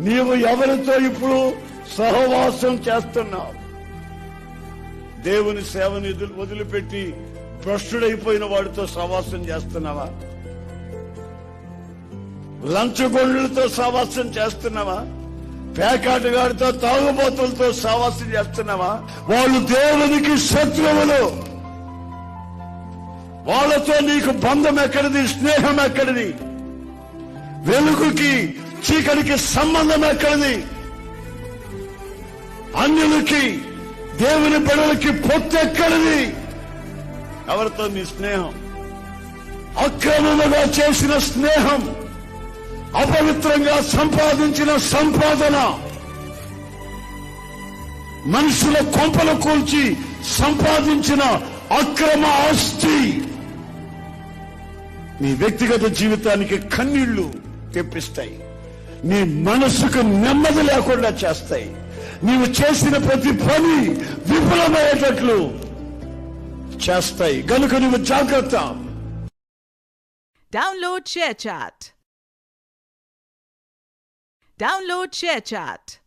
నీవు ఎవరితో ఇప్పుడు సహవాసం చేస్తున్నావు? దేవుని సేవని వదిలిపెట్టి భ్రష్టుడైపోయిన వాడితో సహవాసం చేస్తున్నావా? లంచగొండులతో సహవాసం చేస్తున్నావా? పేకాటగాడితో, తాగుబోతులతో సహవాసం చేస్తున్నావా? వాళ్ళు దేవునికి శత్రువులు. వాళ్ళతో నీకు బంధం ఎక్కడిది? స్నేహం ఎక్కడిది? వెలుగుకి చీకటికి సంబంధం ఎక్కడిది? అన్యులకి దేవుని బిడ్డలకి పొత్తు ఎక్కడిది? ఎవరితో నీ స్నేహం? అక్రమముగా చేసిన స్నేహం, అపవిత్రంగా సంపాదించిన సంపాదన, మనుషుల కొంపలు కూల్చి సంపాదించిన అక్రమ ఆస్తి నీ వ్యక్తిగత జీవితానికి కన్నీళ్లు తెప్పిస్తాయి. నీ మనసుకు నెమ్మది లేకుండా చేస్తాయి. నీవు చేసిన ప్రతి పని విఫలమయ్యేటట్లు చేస్తాయి. గనుక నువ్వు జాగ్రత్త. Download ShareChat.